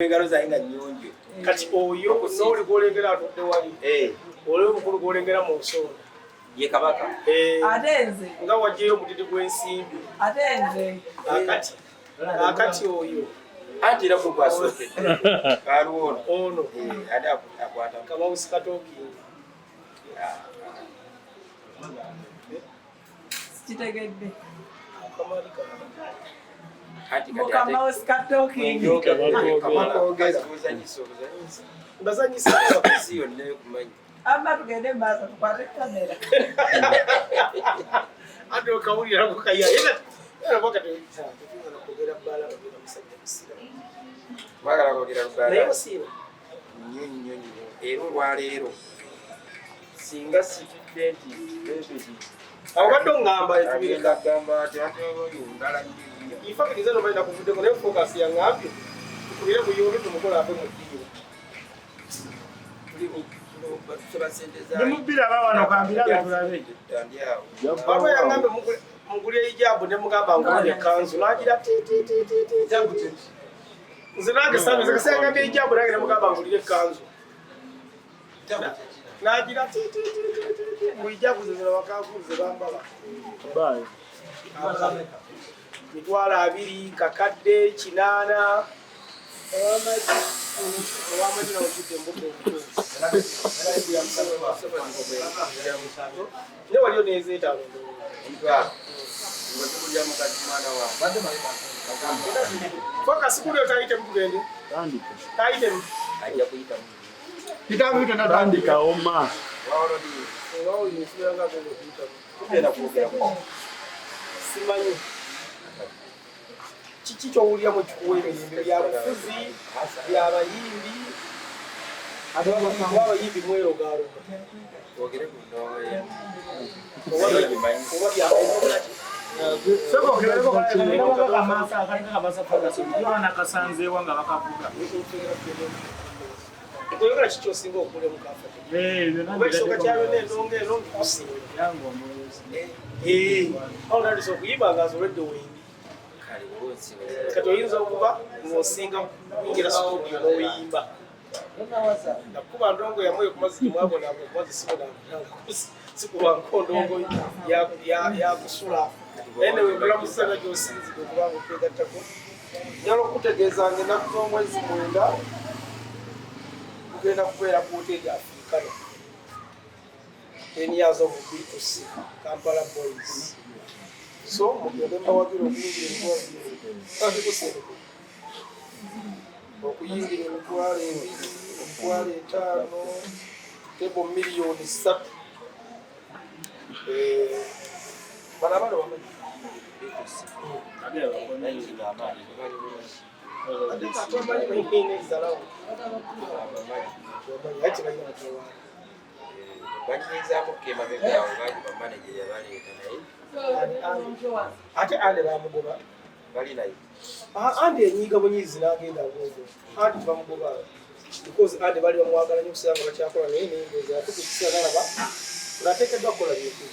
engalo zainga nnyonjo kati oyo n'oli gwolengera atudde wali oli omukulu gwolengera mu nsonda ye kabaka ate nze nga wajjayo omudidi gw'ensimbi ate nze akati oyo anti era gwe gwasookedde kaaliwo ono ate akwata kamawusi katookingi kitegedde akamali mukamawusi katookingi bazanyisa yonna yokumanyi amba tugende mbaaza tukwate kamera ate okawulira kukayayerakwogera bbala bagenda musajja musira mwagala kwogera naye lubaala musiiba nnyonyi era olwaleero singa situdde nti bebeti abadde ongamba agenda kugamba ati ate oyo ndala ifakiriza no balina kuvuddeko naye focus yangambye tukubire ku yombi tumukola abe mudiiro Nimubira bawano kambira tulabe. baba yangambe mugulye hijabu ne mugamba ngulye kanzu nagira ti nze nange sami zikasangambye hijabu nange ne mugamba ngulye kanzu nagira ti mu hijabu zino bakavuze bambala Bye. mitwalo 2 kakadde 8 owamaji nawujudde embudde ne waliyo nezeetalo fokasi kulio tayitemu tugende tayitemu ajja kuyitamu Kitabu hicho natandika oma. tugenda kwogera simanyi kiki kyowulira mu kikuwa emirembe byabufuzi byabayimbi abayimbi mwerogaaloga twogere ku ndoye oba byakolaki Soko kireko kamasa fagasi. Yana kasanzewa nga bakavuga. oyogera kiki osinga okule mukafa oba ekisooka kyalona endonga eno nkusinga Yangu omulezi. awo nandisa okuyimba nga azolwedde wendi kale olwonsibe kati oyinza okuba ng'osinga kuyingira studio n'oyimba nakuba ndongo yamwe kumazi gyemwabonabwe kumazi sikulwa nkondongo yakusula ene webulamusanga gyosinzire okubanga okwegattako njala okutegeeza nga ennaku z'omwezi 9 kugenda kubeera ku hoteri africano 10 years of B2C Kampala Boys so mugende mbawagira okuyingira okuyingira emitwalo 2 emitwalo 5 tebo miliyoni 3 banabano bamanyi banyizaamu kemabegaawo baali bamaneja yabaleeta naye ate ande bamugoba bali naye ande enyiga bunyizi n'agenda ngozo ande bamugoba because ande bali bamwagala nnyo okusinga nga bakyakola naye nengezi ate kukisinga nalaba ng'ateekeddwa kukola byetu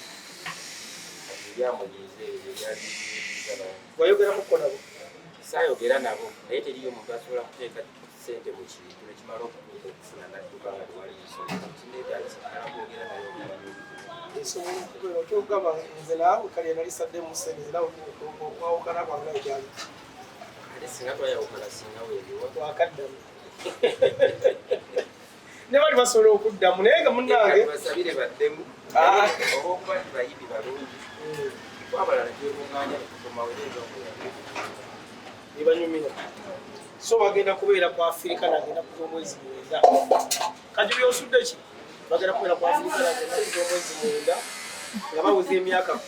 ebyamunyize ebyo byaliiza wayogeramuko nabo saayogera nabo naye teriyo omuntu asobola kuteeka sente mu kintu nekimala okufuna nadduka nga tewali nsonga kineetaagisaakwogera naye esobola okubeera okyogamba nze naawe kale nali sadde musene nawe okwawukana kwange nawe gyali ate singa twayawukana singa weeriwa twakaddamu ne bali basobola okuddamu naye nga munnange basabire baddemu olwokuba ti bayimbi balungi twabalala gyebunganya nekusomawo nebanyumira so bagenda kubeera ku Afirika nagenda kuza omwezi 9 kati byosudde ki bagenda kubeera ku Afirika nagenda kuza omwezi 9 nga bawuza emyaka 10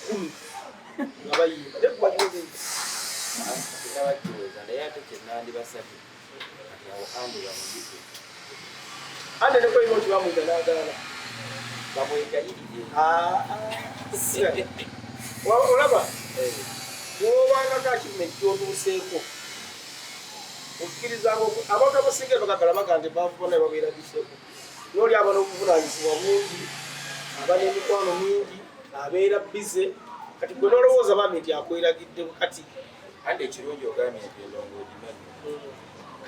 nga bayimba tenabakiweza naye ate kyenandibasabye kati awo andi bamugise ande nekoyina oti bamwiga n'agaana bamwegayirire olaba wobanga kakimenti kyotuuseeko okkirizanga abantu abasinga ebagagala bagande bavuba naye babeera biseeko nooli aba n'obuvunanyizibwa bungi aba n'emikwano mingi abeera bize kati gwe nolowooza bami nti akweragidde kati andi ekirungi ogambye nti endongo ogimanyi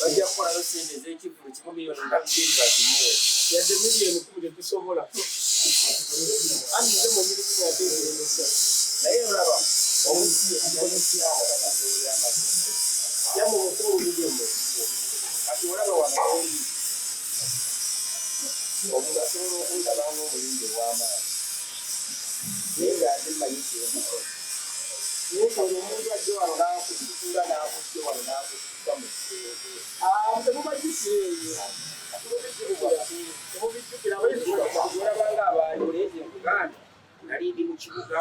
bajja kukolayo sente ez'ekivulu 1 miliyoni nga bibiri bazimuwe yadde miliyoni 10 tetusobola ani nze mu mirimu yategeremesa naye olaba yamu mukulu mujemu kati olaba wanaoli omuntu asobola okundabamu omulindi ow'amaani naye ng'ate mmanyikyemu naye omuntu ajje wano n'akusitula n'akusse wano n'akusika mu kiteeko temubajjukira temubijjukira olabanga abantu leezi Uganda nali ndi mu kibuga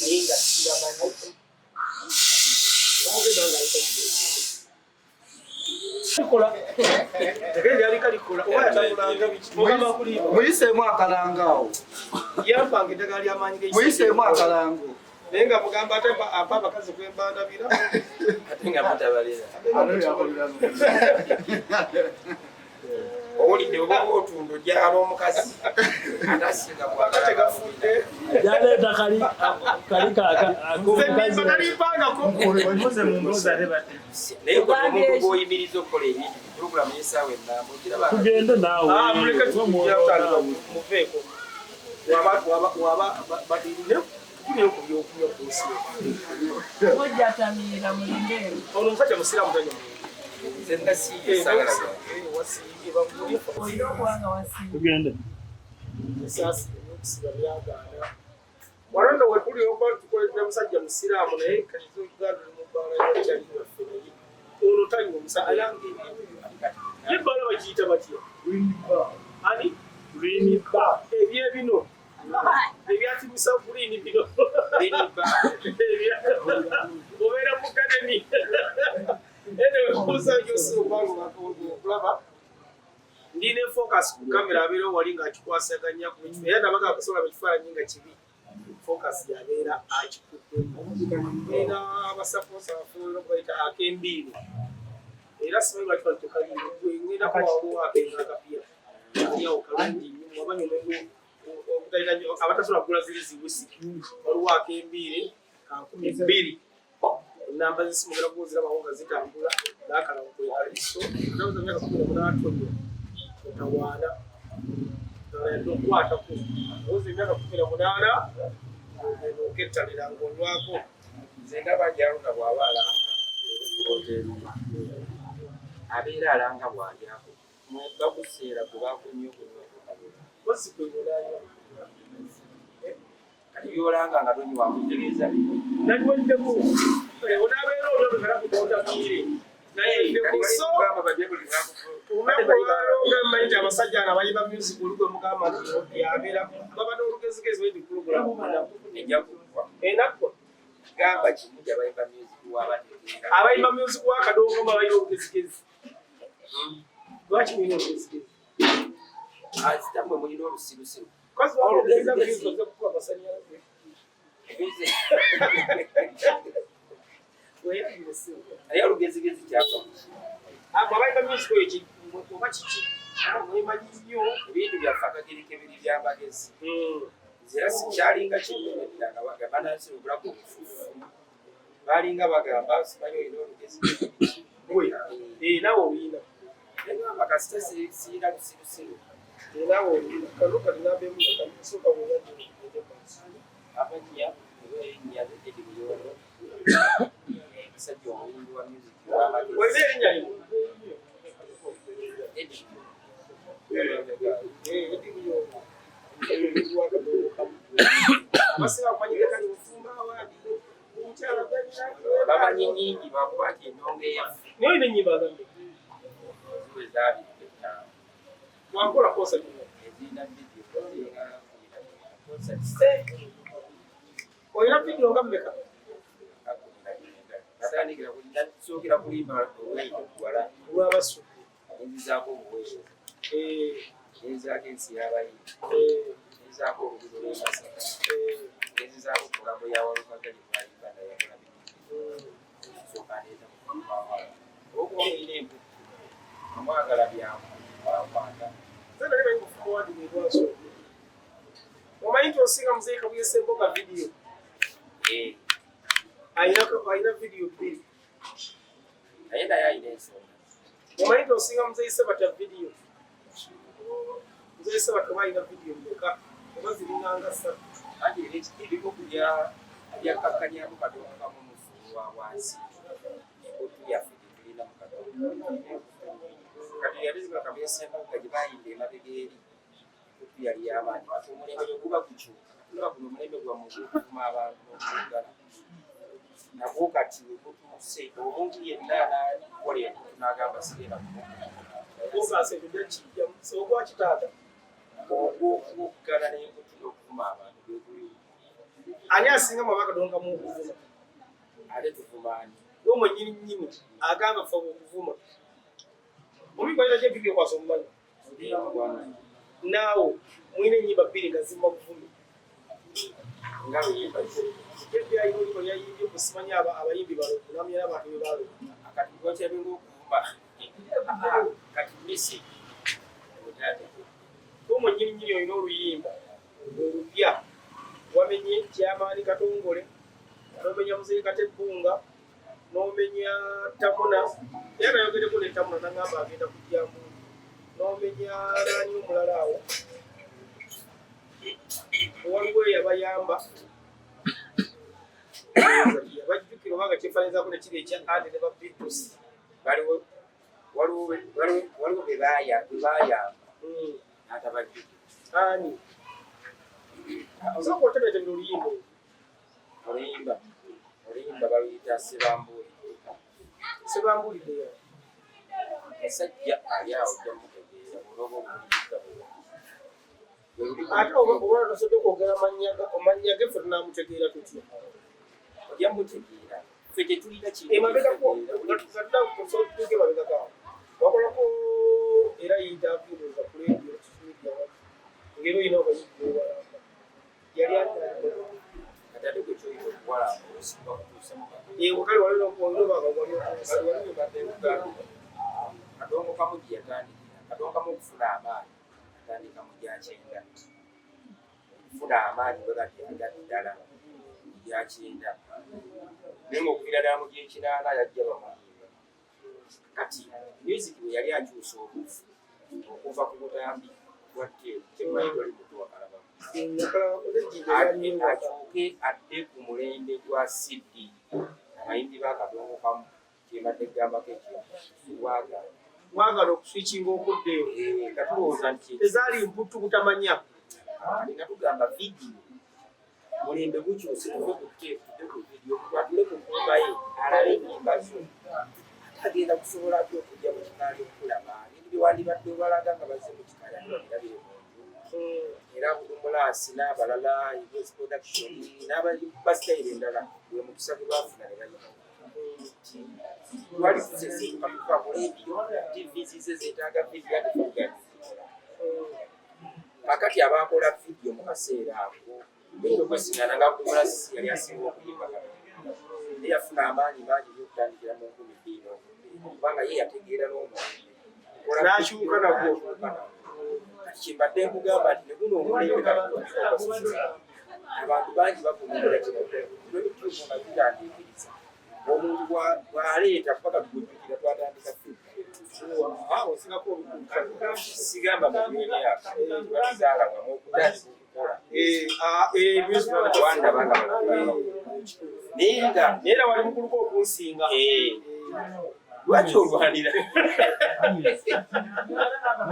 naye nga kiramanyi Kola. Tegeri yali kalikola. Oba yatabulanga biki. Mugamba kuliba. Muyiseemu akalangawo. Yampanga eddagala ly'amaanyi g'ekisi. Muyiseemu akalango. Naye nga mugamba ate apa abakazi kwembandabira. ate nga mutabalira Ano yakolera owulidde oba otunda ojala omukazi atasinga Tegafudde. Yaleeta kali ak'omukazi. Nalipangako. Omuze mu mbuzi ate bati. naye omuntu gw'oyimiriza okukola pulogulaamu y'essaawa ennamba okiraba Tugende naawe. Muleke tuyatandika muveeko. Waba badirine tuliyo ku byokunywa ku nsi. Mujjatamira mulindeero. Ono omusajja musiraamu tanywa. nze nasiiga essaawa Wasiige bamuli. Olina okuwanga wasiiga. Tugende. Esaasi n'okusiba byagaana. Walonda we tuli oba tukoledde musajja musiraamu naye kati Uganda mu bbaala y'ekyali waffe naye. Ono tanywa omusajja yange. Ye bbaala bakiyita batya? Ani? Green bar. Ebyebino. Ebyatibisa green bino. Obeera mu kadeni. Anyway, omusajja osooka okulaba. Ndina focus ku kamera abeera wali ng'akikwasaganya ku kifa. Era nabaga akusobola mu kifaananyi nga kibi. Focus yabeera akikuddemu. Era abasaposa bafuula okubayita ak'embiiri. Era simanyi lwaki batukaliire. Ng'endako waliwo akenga akapiira. Yawo kalungi nnyo. Wabanyumengo abatasobola kugula ziri ziwusi. Waliwo ak'embiiri ka 12. Namba z'essimu ogenda kubuuzirabawo nga zitambula n'akalawo kwekaliso. Atawuza emyaka 18 tonnya. Otawaana. Yadde okukwatako. Owuza emyaka 18 okettalira ng'onywako. nze ndaba njaluna bw'aba alanga hoteri abeera alanga bw'alyako bakuseera gwe bakunnyo Basi kwebulayo. kati byolanga nga tonywa kutegeeza Nanyweddemu. Onaabeera olwo nga nakutondamuire. Nanyweddemu. So, olunaku olwalonga mmanyi nti abasajja ana abayimba music olugwe mugamba nti yabeera baba n'olugezigezi bwe pulogulaamu munaku. ejja kuggwa Enakwa. gamba kimu gyabayimba music wabategeera Abayimba music w'akadongo bayina olugezigezi. Lwaki mulina olugezigezi? zitamwe mulina olusirusiru Kazi olugezigezi oze kukuba amasannyalaze. Weeyagire ssimu. naye olugezigezi kyava Abayimba music eki oba kiki? Mwemanyi nnyo. ebintu byaffe akagereke biri by'amagezi era sikyalinga kinene ddala bagamba nansi obulaku obufuufu baalinga bagamba simanyi olina olugezigezi Naawe olina. negamba kasita siyina lusirusiru Naawe olina. Kano kalinabeemu nga kasooka bweyadde abanya erinnya Eddie Muyondo omusajja omuyimbi wa music w'amagezi Olina erinnya lino? Eddie bamanyi nyingi bakuba nti endongo eyaffe Naye olina ennyimba agambe. ziwe zaabiri ttaano Wankola kosa nnyo. ezirina vidiyo ziringa Olina vidiyo nga mmeka? natandikira sookera kulimba olweito kuwala Olw'abasudde. nenzizaako obuweewo nenzizaako ensi y'abayimbi nenzizaako oluguzo lw'emasaka nenzizaako kulambo yawalukagali mwalimba nayakola sooka neeta mukwawala okuba olina empu amwagala byakwata Nze nali manyi kufuwadi nebwaso. Omanyi nti osinga muzeeka buyese mboga vidiyo. ayina video bbiri naye naye ayina ensonga omanyi nti osinga muzeyise batya video muzeyise batya bayina video mmeka oba ziringanga ssatu anti ebiriko byakakkanyamu katonda kamu mufulu wa wansi ekutu yaffe tetulina mu katonda kati yalizibaka byesembuga gye bayimba emabega eri ekutu yali y'amaanyi kati omulembe gwe guba gukyuka tulaba guno omulembe gwammwe gukuma abantu n'okugala nagwo kati wekutuuse omuntu yenna nakola ekutu n'agamba sigenda ogwakitaata ogwokugala n'ekutu n'okuvuma abantu gweguli ani asinga mwaba kadonga mu okuvuma ate tuvumaani n'omwennyininyini agamba fe okuvuma omikwalira gyebibyo kwasa omumanyi naawe mwine enyimba bbiri nga zimba buvumi nga luyimba ebyayina oliko lyayimbye kusimanya abayimbi balo namya n'abantu be balo kati gwakyabinga okuvuma kati misi omwennyininyini olina oluyimba olupya wamenye kyamaani katongole nomenya muzeyi katebbunga nomenya tamuna era nayogereko netamuna nagamba agenda kujjamu nomenya nani omulala awo waliwo eyabayamba abajjukira obanga kyefaananyizako nekiri ekya ande ne babitus waliwo bebayamba natabajjukira ani osobola okutebeetebera oluyimba oluyimba baluyita sebambuliddeyo musajja ali awo jamutegeera olwoba obuliyika ate oba tosodde okwogera amanya ge ffe tunamutegeera tutya ojja mutegeera ffe tetulina emabegako tuge mabegako wakolako era yintaviuza ku radio ngeri oyina obayigewalamba yali atate gwekyoyita okuwalamba osinga kutuusa kale kadongo kamu gye yatandikira kadongo kamu okufuna amaanyi atandika mu gyakyenda okufuna amaanyi bwe batyaga ddala mu gyakyenda naye ngaokubira ddala mu gyekinaana yajja bamuyimba kati music bwe yali akyusa obufu okuva ku butambi bwa tteeru kyemmanyi toli mutu wakalabamu akyuke adde ku mulembe gwa CD abayimbi bakadongo kamu kyembadde gambako mwagala okuswikinga okuddeyo katulowooza nti ezaali mputtu butamanya nga tugamba vidiyo mulembe gukyuse tuve ku vidiyo twatule ku nnyumba ye alabe ennyimba zo agenda kusobola ate okujja mu kikaali okulaba ebintu byewandibadde obalaga nga bazze mu kikaali atirabire munju era budumulaasi n'abalala production n'abasitayiro endala bwe mukisa gwe baafuna ne bayita twali tuzezekatuka ku leediyo tivi zize zeetaaga vidiyo atetugazi kakati abakola vidiyo mu kaseera ako ekyokwesiŋana nga budumulaasi yali asinga okuyimba naye yafuna amaanyi mangi gyokutandikira mu 2022 kubanga ye yategeera n'akyuka nagwo kati kyembadde nkugamba nti ne guno omulembe abantu bangi bavumirira kino ebituufu nga bitandikiriza omuntu bw'aleeta paka tugujjukira twatandika sigamba mubyeneyabatuzaalagamu okutandika okukola wandabanga naye nga era wali mukuluka okunsinga lwaki olwanira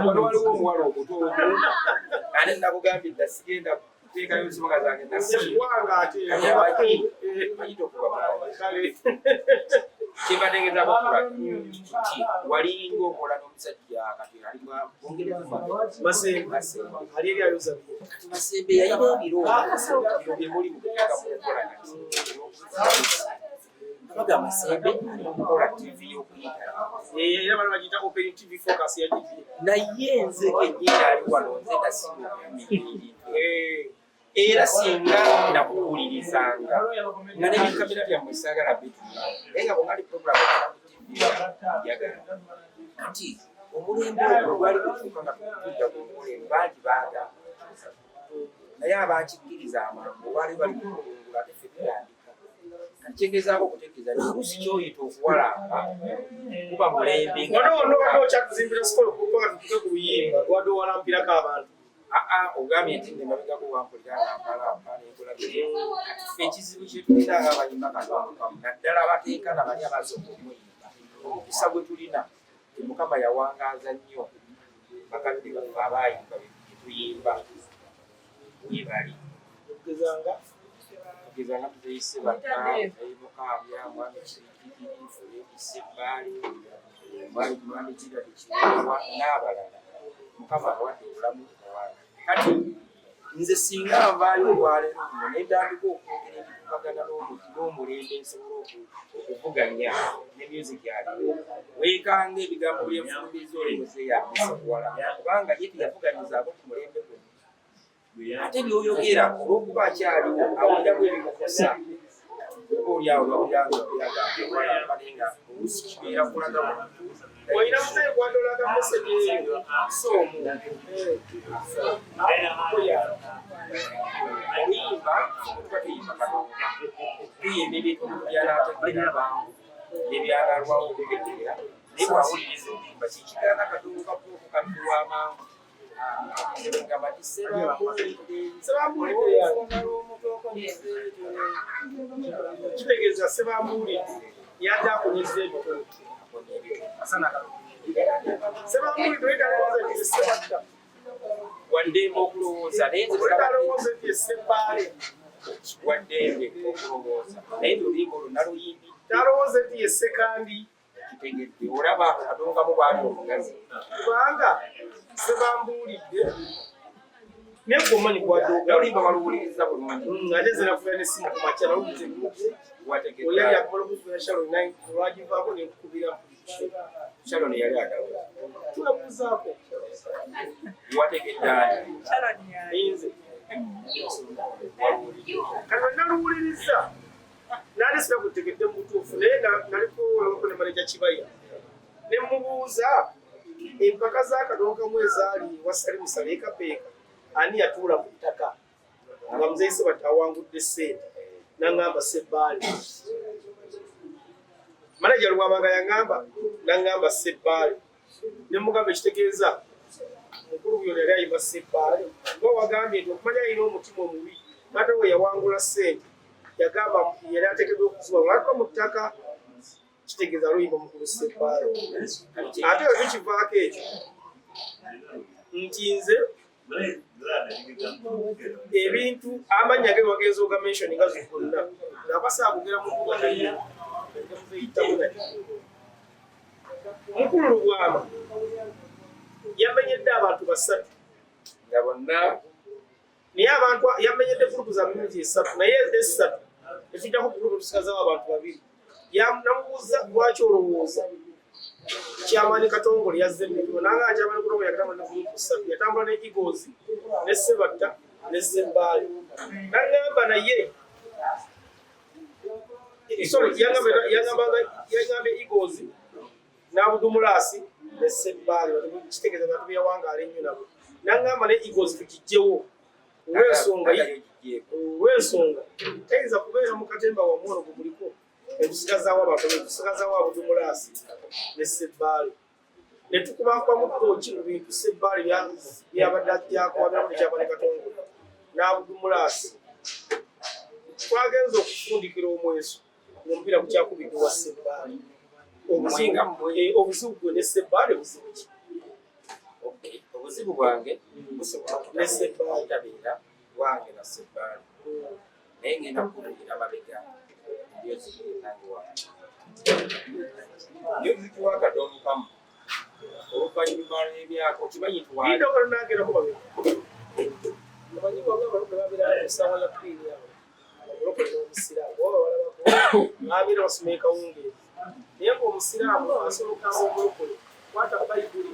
wano waliwo omuwala omutono ate nakugambye dda sigenda kuteekayo ensonga zange wanga ate kyembadengeza bakula nti walinga okola n'omusajja kati ali masembe ali eri ayoza kati masembe yalina ebiro byemuli mu kuteeka mu kukola abaga masembe okukola tivi y'okuyita era bano bagiyita open tv focus ya tv naye nze kenyini ali wano nze nasinga era singa nakuwulirizanga nga nebikamera byammwe saagala bitula naye nga bwongali programu yagala kati omulembe ogwo gwali gutuuka nga tukujja ku mulembe bangi baagala naye abakikkiriza amangu baali bali kukungula ate ffe tutandika kitegezaako okutegeeza nti oluusi kyoyita okuwalanga kuba mulembe wano okyakuzimbira sikolo kupaka tutuke ku buyimba lwadde owalampirako abantu ogambye nti nemabegako wampulira ngampalampa nenkulabire kati ffe ekizibu kyetulina ng'abayimba katomukamu naddala abateeka nabali abasooka okumuyimba omukisa gwe tulina ti mukama yawangaaza nnyo bakadde baffe abayimba betuyimba webali tugezanga tuteyise batta emukaabya mwami kirikiririfu ebise ebbaali mwami kirali kirewa n'abalala mukama awadde obulamu owanga kati nze singa nvaayo olwaleero luno netandika okwogera ebikubagana n'omulembe nsobola okuvuganya ne music yaliwo weekanga ebigambo byenfulumiza olemuzeeyambisa okuwala kubanga ye teyavuganyizaako ku mulembe gwe ate byoyogera olwokuba akyaliwo awuliramu ebimukosa olyawo lwawuliranga oluusi kibeera kulaga olina muzeeyi gwadolaga meseji eyo omuntu oyimba okuba tuyimba Katonda tuyimba ebintu byanategeera bangu nebyanalwawo okutegeera naye bwawuliriza obuyimba kikigana Katonda kakuuku kadduwa amangu ngamba ti kitegeeza sebambuulidde yadde akonyeza ebitono sebambuulidde wetalowooza nti esebatta waddembe okulowooza naye wetalowooza nti esebbaale waddembe okulowooza naye oluyimba olwo naluyimbi talowooza nti yesekandi kitegedde olaba katongamu bwali omugazi kubanga sebambuulidde naye gwomanyi gwadooga oluyimba waluwuliriza bulungi ate zenafuna nesimu kumakya nawulize oyali akola okufuna Sharon 9 olwagivaako nenkukubira Sharon yali agawe tulabuuzaako wategedde ani nze kati naluwuliriza nali sinakutegedde mubutuufu naye naliko ne maneja Kibaya ne mubuuza empaka z'akadonkamu ezaali wasali musaleekapeeka ani yatuula ku ttaka nga muzeeyi Sebatta awangudde ssente naŋŋamba Sebbaale maneja Lwamanga naŋŋamba Sebbaale ne mugamba ekitegeeza mukulu byona yali ayimba Sebbaale nga wagambye nti okumanya alina omutima omubi ate we yawangula ssente yagamba yali ateekeddwa okuzuba lwatuba mu ttaka kitegeeza luyimba mukulu Sebbaale ate we tukivaako ekyo nti nze ebintu amannya ge wagenza ogamenshoni nga zonna ngaabasaakugera mu Uganda mukulu Lugwama yamenyedde abantu 3 nga bonna naye abantu yamenyedde gurupu za miniti 3 naye 3 etujjako gurupu tusigazaawo abantu 2 namubuuza lwaki olowooza Kyamaani Katongole yazze emmikiro nanga Kyamaani Katongole yagamba ne gurupu 3 yatambula ne Eagles ne Sebatta ne Sebbaale naŋŋamba naye yagamba Eagles n'Abudumulasi ne Sebbaale kitegeeza bantu byawangaala ennyo nabo naŋŋamba ne Eagles tukijjewo olw'ensonga tayinza kubeera mu katemba wamwono gumuliko etusigazaawo abantu tusigazaawo Abudumulasi ne Sebbaale ne tukubakubamu ttooki mu bintu Sebbaale byabadde ajjako wabyamu Kyamaani Katongole n'Abudumulasi twagenza okufundikira omweso ng'omupiira gukyakubidde wa Sebbaale obuzibu gwe ne Sebbaale buzibu ki obuzibu bwange busobola okutabeera bwange na Sebbaale naye ngenda kukulira mabega music wa Katonkamu oluvannyuma lw'emyaka okimanyi naye ng'omusiraamu asolokanga omulokole kwata bayibuli